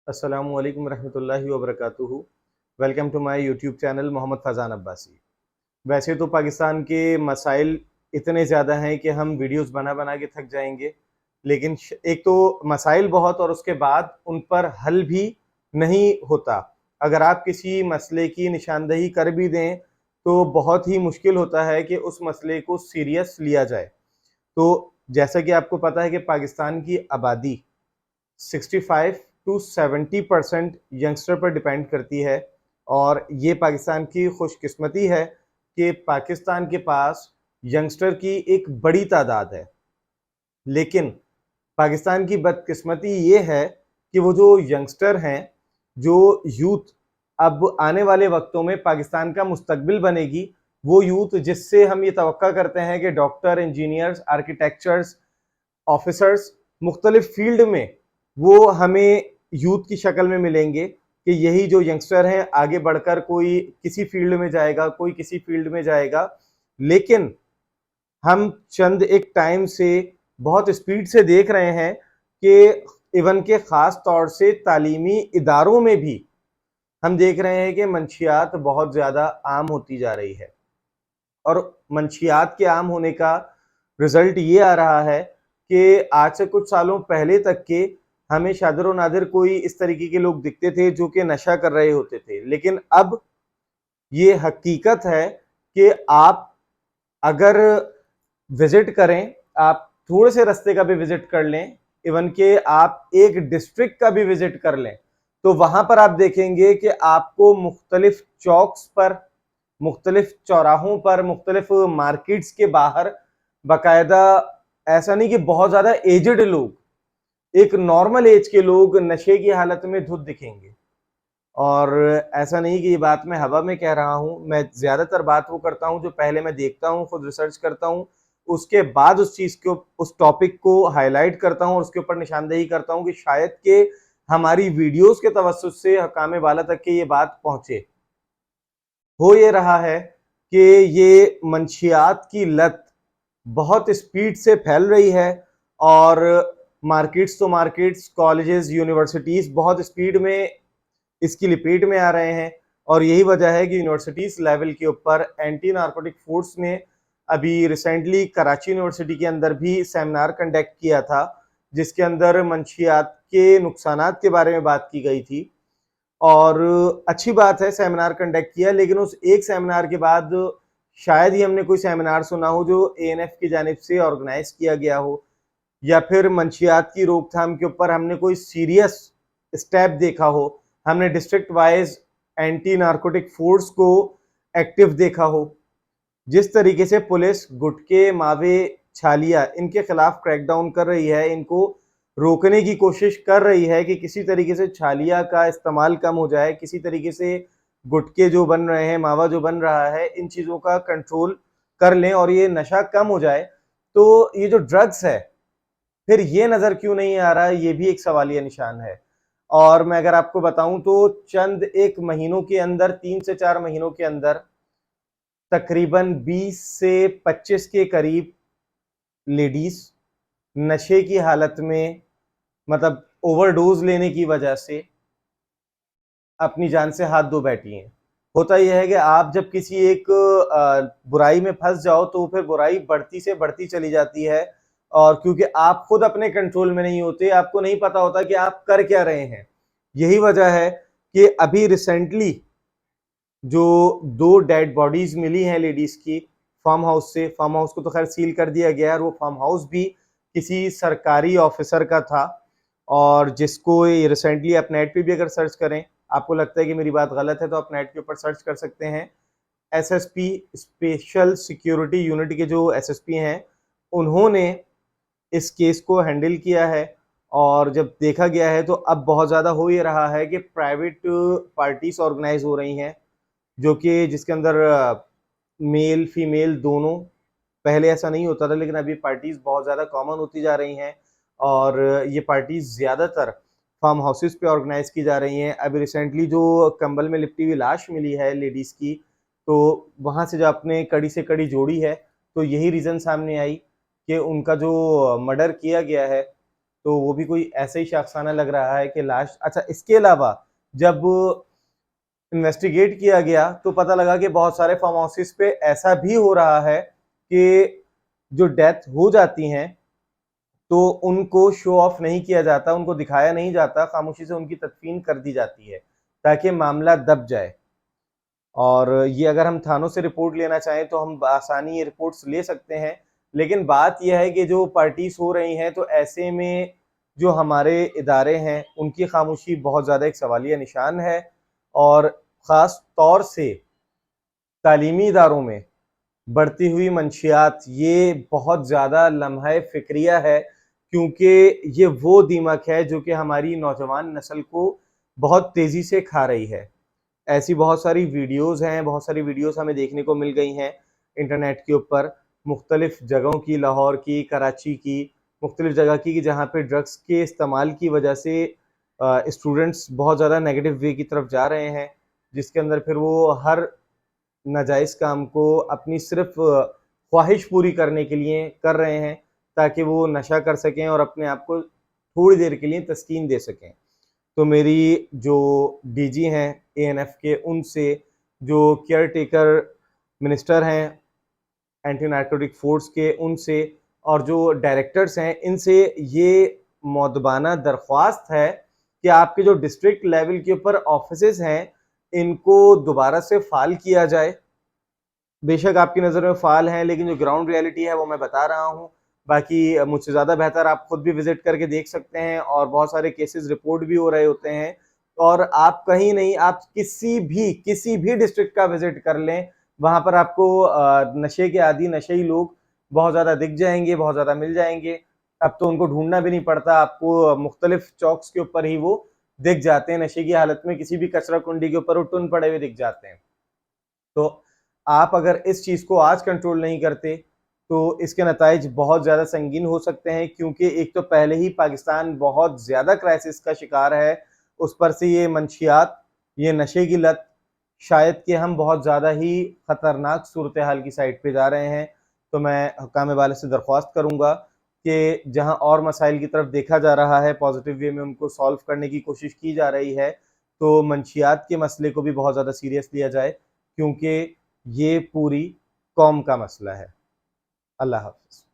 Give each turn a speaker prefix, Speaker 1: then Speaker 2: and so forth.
Speaker 1: अस्सलामु अलैकुम रहमतुल्लाहि व बरकातुहू। Welcome to my YouTube channel Mohammad Faizan Abbasi. वैसे तो पाकिस्तान के मसाइल इतने ज़्यादा हैं कि हम वीडियोस बना बना के थक जाएंगे, लेकिन एक तो मसाइल बहुत और उसके बाद उन पर हल भी नहीं होता। अगर आप किसी मसले की निशानदही कर भी दें तो बहुत ही मुश्किल होता है कि उस मसले को सीरियस लिया जाए। तो जैसा कि आपको पता है कि पाकिस्तान की आबादी 65 टू 70% यंगस्टर पर डिपेंड करती है और ये पाकिस्तान की खुशकिस्मती है कि पाकिस्तान के पास यंगस्टर की एक बड़ी तादाद है। लेकिन पाकिस्तान की बदकिस्मती ये है कि वो जो यंगस्टर हैं, जो यूथ अब आने वाले वक्तों में पाकिस्तान का मुस्तकबिल बनेगी, वो यूथ जिससे हम ये तवक्का करते हैं कि डॉक्टर, इंजीनियर्स, आर्किटेक्चर्स, ऑफिसर्स, मुख्तलिफ फील्ड में वो हमें यूथ की शक्ल में मिलेंगे कि यही जो यंगस्टर हैं आगे बढ़कर कोई किसी फील्ड में जाएगा, कोई किसी फील्ड में जाएगा। लेकिन हम चंद एक टाइम से बहुत स्पीड से देख रहे हैं कि इवन के ख़ास तौर से तालीमी इदारों में भी हम देख रहे हैं कि मंशियात बहुत ज़्यादा आम होती जा रही है और मंशियात के आम होने का रिजल्ट ये आ रहा है कि आज से कुछ सालों पहले तक के हमें शादिर व नादिर कोई इस तरीके के लोग दिखते थे जो कि नशा कर रहे होते थे, लेकिन अब ये हकीकत है कि आप अगर विजिट करें, आप थोड़े से रास्ते का भी विजिट कर लें, इवन के आप एक डिस्ट्रिक्ट का भी विजिट कर लें, तो वहां पर आप देखेंगे कि आपको मुख्तलिफ चौक्स पर, मुख्तलिफ चौराहों पर, मुख्तलिफ मार्केट्स के बाहर बाकायदा, ऐसा नहीं कि बहुत ज्यादा एजड लोग, एक नॉर्मल एज के लोग नशे की हालत में धुत दिखेंगे। और ऐसा नहीं कि ये बात मैं हवा में कह रहा हूँ, मैं ज्यादातर बात वो करता हूँ जो पहले मैं देखता हूँ, खुद रिसर्च करता हूँ, उसके बाद उस चीज को, उस टॉपिक को हाईलाइट करता हूँ और उसके ऊपर निशानदेही करता हूँ कि शायद के हमारी वीडियोस के तवज्जुह से हकाम वाला तक के ये बात पहुंचे। हो ये रहा है कि ये मंशियात की लत बहुत स्पीड से फैल रही है और मार्केट्स तो मार्केट्स, कॉलेजेस, यूनिवर्सिटीज बहुत स्पीड में इसकी लिपेट में आ रहे हैं। और यही वजह है कि यूनिवर्सिटीज लेवल के ऊपर एंटी नार्कोटिक फोर्स ने अभी रिसेंटली कराची यूनिवर्सिटी के अंदर भी सेमिनार कंडक्ट किया था, जिसके अंदर मंशियात के नुकसानात के बारे में बात की गई थी। और अच्छी बात है सेमिनार कंडक्ट किया, लेकिन उस एक सेमिनार के बाद शायद ही हमने कोई सेमिनार सुना हो जो एएनएफ की जानिब से ऑर्गेनाइज किया गया हो, या फिर मंशियात की रोकथाम के ऊपर हमने कोई सीरियस स्टेप देखा हो, हमने district wise anti narcotic force को एक्टिव देखा हो। जिस तरीके से पुलिस गुटके, मावे, छालिया इनके खिलाफ क्रैकडाउन कर रही है, इनको रोकने की कोशिश कर रही है कि किसी तरीके से छालिया का इस्तेमाल कम हो जाए, किसी तरीके से गुटके जो बन रहे हैं, मावा जो बन रहा है, इन चीज़ों का कंट्रोल कर लें और ये नशा कम हो जाए, तो ये जो ड्रग्स है फिर ये नज़र क्यों नहीं आ रहा है, ये भी एक सवालिया निशान है। और मैं अगर आपको बताऊं तो चंद एक महीनों के अंदर, 3 से 4 महीनों के अंदर तकरीबन 20 से 25 के करीब लेडीज नशे की हालत में, मतलब ओवरडोज लेने की वजह से अपनी जान से हाथ धो बैठी हैं। होता यह है कि आप जब किसी एक बुराई में फंस जाओ तो फिर बुराई बढ़ती से बढ़ती चली जाती है, और क्योंकि आप खुद अपने कंट्रोल में नहीं होते, आपको नहीं पता होता कि आप कर क्या रहे हैं। यही वजह है कि अभी रिसेंटली जो 2 डेड बॉडीज मिली हैं लेडीज की फार्म हाउस से, फार्म हाउस को तो खैर सील कर दिया गया है, वो फार्म हाउस भी किसी सरकारी ऑफिसर का था, और जिसको रिसेंटली आप नेट पे भी अगर सर्च करें, आपको लगता है कि मेरी बात गलत है तो आप नेट के ऊपर सर्च कर सकते हैं। एसएसपी, स्पेशल सिक्योरिटी यूनिट के जो एसएसपी हैं, उन्होंने इस केस को हैंडल किया है। और जब देखा गया है तो अब बहुत ज़्यादा हो ये रहा है कि प्राइवेट पार्टीज ऑर्गेनाइज हो रही हैं, जो कि जिसके अंदर मेल फीमेल दोनों, पहले ऐसा नहीं होता था लेकिन अभी पार्टीज बहुत ज़्यादा कॉमन होती जा रही हैं और ये पार्टीज ज़्यादातर फार्म हाउसेस पे ऑर्गेनाइज की जा रही हैं। अभी रिसेंटली जो कंबल में लिपटी हुई लाश मिली है लेडीज़ की, तो वहाँ से जो आपने कड़ी से कड़ी जोड़ी है, तो यही रीज़न सामने आई कि उनका जो मर्डर किया गया है, तो वो भी कोई ऐसा ही शख्साना लग रहा है कि लाश। अच्छा, इसके अलावा जब इन्वेस्टिगेट किया गया तो पता लगा कि बहुत सारे फार्म हाउसेस पे ऐसा भी हो रहा है कि जो डेथ हो जाती हैं तो उनको शो ऑफ नहीं किया जाता, उनको दिखाया नहीं जाता, खामोशी से उनकी तदफीन कर दी जाती है ताकि मामला दब जाए। और ये अगर हम थानों से रिपोर्ट लेना चाहें तो हम आसानी ये रिपोर्ट्स ले सकते हैं, लेकिन बात यह है कि जो पार्टीज हो रही हैं तो ऐसे में जो हमारे इदारे हैं उनकी खामोशी बहुत ज़्यादा एक सवालिया निशान है। और ख़ास तौर से तालीमी इदारों में बढ़ती हुई मंशियात ये बहुत ज़्यादा लम्हा फ़िक्रिया है, क्योंकि ये वो दीमक है जो कि हमारी नौजवान नस्ल को बहुत तेज़ी से खा रही है। ऐसी बहुत सारी वीडियोज़ हैं, बहुत सारी वीडियोज़ हमें देखने को मिल गई हैं इंटरनेट के ऊपर, मुख्तलिफ़ जगहों की, लाहौर की, कराची की, मुख्तलिफ़ जगह की, जहाँ पे ड्रग्स के इस्तेमाल की वजह से स्टूडेंट्स बहुत ज़्यादा नेगेटिव वे की तरफ जा रहे हैं, जिसके अंदर फिर वो हर नाजायज़ काम को अपनी सिर्फ ख्वाहिश पूरी करने के लिए कर रहे हैं ताकि वो नशा कर सकें और अपने आप को थोड़ी देर के लिए तस्कीन दे सकें। तो मेरी जो डीजी हैं एएनएफ के, उनसे, जो केयर टेकर मिनिस्टर हैं एंटी नारकोटिक फोर्स के, उनसे, और जो डायरेक्टर्स हैं, इनसे ये मौदबाना दरख्वास्त है कि आपके जो डिस्ट्रिक्ट लेवल के ऊपर ऑफिसेज हैं इनको दोबारा से फाल किया जाए। बेशक आपकी नज़र में फाल हैं, लेकिन जो ग्राउंड रियलिटी है वो मैं बता रहा हूँ। बाकी मुझसे ज़्यादा बेहतर आप खुद भी विजिट करके देख सकते हैं, और बहुत सारे केसेस रिपोर्ट भी हो रहे होते हैं। और आप कहीं नहीं, आप किसी भी डिस्ट्रिक्ट का विजिट कर लें, वहाँ पर आपको नशे के आदि नशेई लोग बहुत ज़्यादा दिख जाएंगे, बहुत ज़्यादा मिल जाएंगे। अब तो उनको ढूंढना भी नहीं पड़ता, आपको मुख्तलिफ चौक्स के ऊपर ही वो दिख जाते हैं, नशे की हालत में किसी भी कचरा कुंडी के ऊपर वो टुन पड़े हुए दिख जाते हैं। तो आप अगर इस चीज़ को आज कंट्रोल नहीं करते तो इसके नताइज बहुत ज़्यादा संगीन हो सकते हैं, क्योंकि एक तो पहले ही पाकिस्तान बहुत ज़्यादा क्राइसिस का शिकार है, उस पर से ये मंशियात, ये नशे की लत, शायद कि हम बहुत ज़्यादा ही ख़तरनाक सूरत हाल की साइड पे जा रहे हैं। तो मैं हुक्काम वाले से दरख्वास्त करूँगा कि जहाँ और मसाइल की तरफ देखा जा रहा है, पॉजिटिव वे में उनको सॉल्व करने की कोशिश की जा रही है, तो मंशियात के मसले को भी बहुत ज़्यादा सीरियस लिया जाए, क्योंकि ये पूरी कौम का मसला है। अल्लाह हाफ़िज़।